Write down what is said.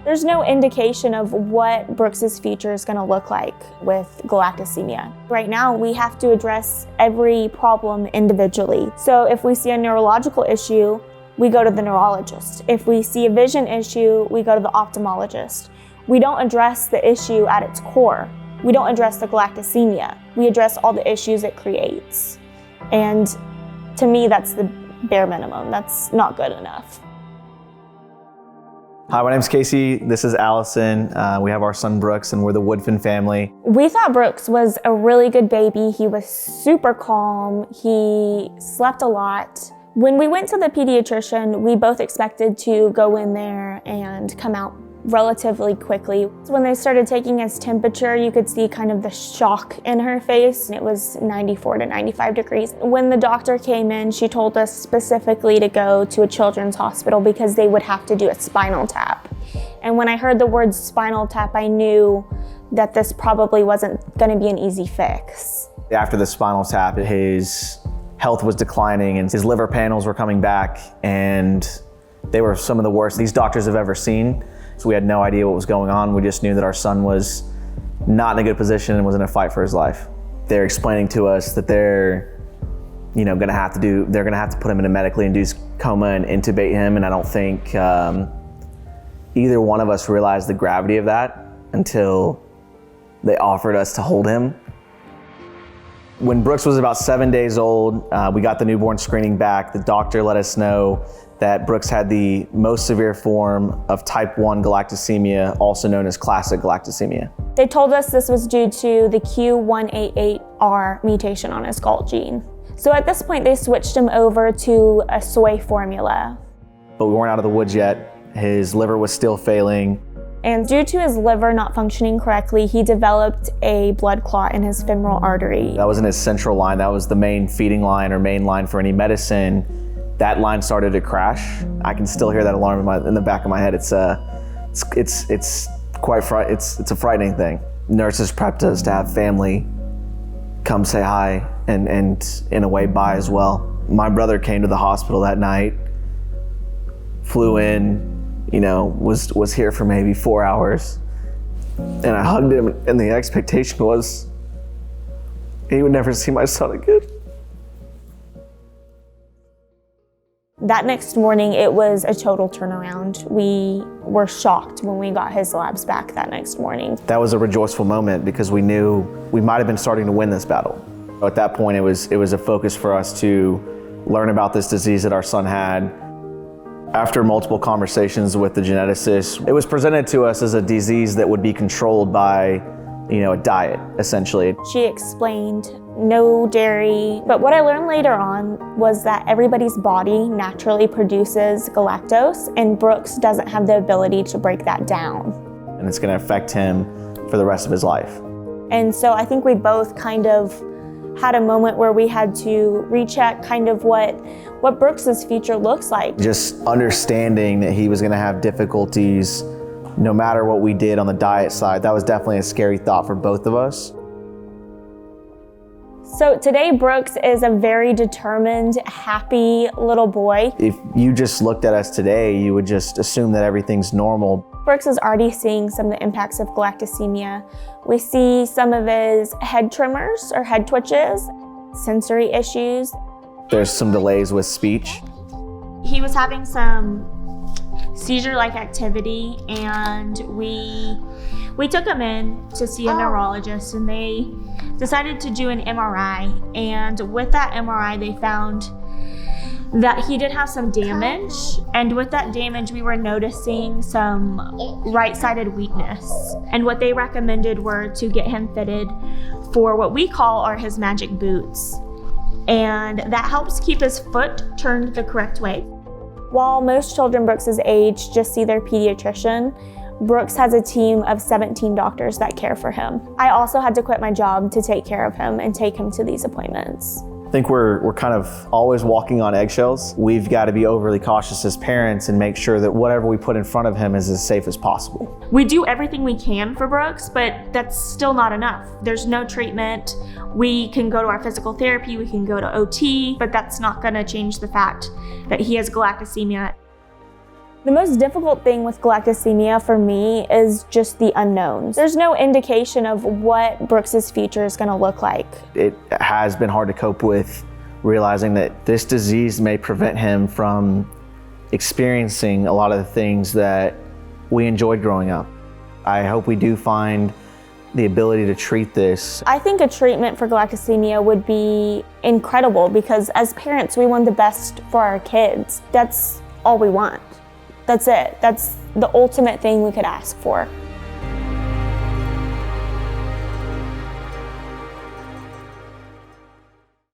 There's no indication of what Brooks's future is going to look like with galactosemia. Right now, we have to address every problem individually. So if we see a neurological issue, we go to the neurologist. If we see a vision issue, we go to the ophthalmologist. We don't address the issue at its core. We don't address the galactosemia. We address all the issues it creates. And to me, that's the bare minimum. That's not good enough. Hi, my name's Casey. This is Allison. We have our son Brooks, and we're the Woodfin family. We thought Brooks was a really good baby. He was super calm. He slept a lot. When we went to the pediatrician, we both expected to go in there and come out relatively quickly. When they started taking his temperature, you could see kind of the shock in her face. It was 94 to 95 degrees. When the doctor came in, she told us specifically to go to a children's hospital because they would have to do a spinal tap. And when I heard the word spinal tap, I knew that this probably wasn't going to be an easy fix. After the spinal tap, his health was declining and his liver panels were coming back, and they were some of the worst these doctors have ever seen. So we had no idea what was going on. We just knew that our son was not in a good position and was in a fight for his life. They're explaining to us that they're gonna have to put him in a medically induced coma and intubate him. And I don't think either one of us realized the gravity of that until they offered us to hold him. When Brooks was about 7 days old, we got the newborn screening back. The doctor let us know that Brooks had the most severe form of type 1 galactosemia, also known as classic galactosemia. They told us this was due to the Q188R mutation on his GALT gene. So at this point, they switched him over to a soy formula. But we weren't out of the woods yet. His liver was still failing. And due to his liver not functioning correctly, he developed a blood clot in his femoral artery. That wasn't his central line. That was the main feeding line or main line for any medicine. That line started to crash. I can still hear that alarm in the back of my head. It's a frightening thing. Nurses prepped us to have family come say hi and in a way bye as well. My brother came to the hospital that night, flew in, was here for maybe 4 hours, and I hugged him, and the expectation was he would never see my son again. That next morning, it was a total turnaround. We were shocked when we got his labs back that next morning. That was a rejoiceful moment because we knew we might have been starting to win this battle. At that point, it was a focus for us to learn about this disease that our son had. After multiple conversations with the geneticist, it was presented to us as a disease that would be controlled by, a diet, essentially. She explained no dairy, but what I learned later on was that everybody's body naturally produces galactose, and Brooks doesn't have the ability to break that down. And it's gonna affect him for the rest of his life. And so I think we both kind of had a moment where we had to recheck kind of what Brooks's future looks like. Just understanding that he was gonna have difficulties no matter what we did on the diet side, that was definitely a scary thought for both of us. So today, Brooks is a very determined, happy little boy. If you just looked at us today, you would just assume that everything's normal. Brooks is already seeing some of the impacts of galactosemia. We see some of his head tremors or head twitches, sensory issues. There's some delays with speech. He was having some seizure-like activity, and we took him in to see a neurologist, and they decided to do an MRI. And with that MRI, they found that he did have some damage, and with that damage, we were noticing some right-sided weakness. And what they recommended were to get him fitted for what we call his magic boots. And that helps keep his foot turned the correct way. While most children Brooks's age just see their pediatrician, Brooks has a team of 17 doctors that care for him. I also had to quit my job to take care of him and take him to these appointments. I think we're kind of always walking on eggshells. We've got to be overly cautious as parents and make sure that whatever we put in front of him is as safe as possible. We do everything we can for Brooks, but that's still not enough. There's no treatment. We can go to our physical therapy, we can go to OT, but that's not going to change the fact that he has galactosemia. The most difficult thing with galactosemia for me is just the unknowns. There's no indication of what Brooks's future is going to look like. It has been hard to cope with realizing that this disease may prevent him from experiencing a lot of the things that we enjoyed growing up. I hope we do find the ability to treat this. I think a treatment for galactosemia would be incredible because as parents, we want the best for our kids. That's all we want. That's it. That's the ultimate thing we could ask for.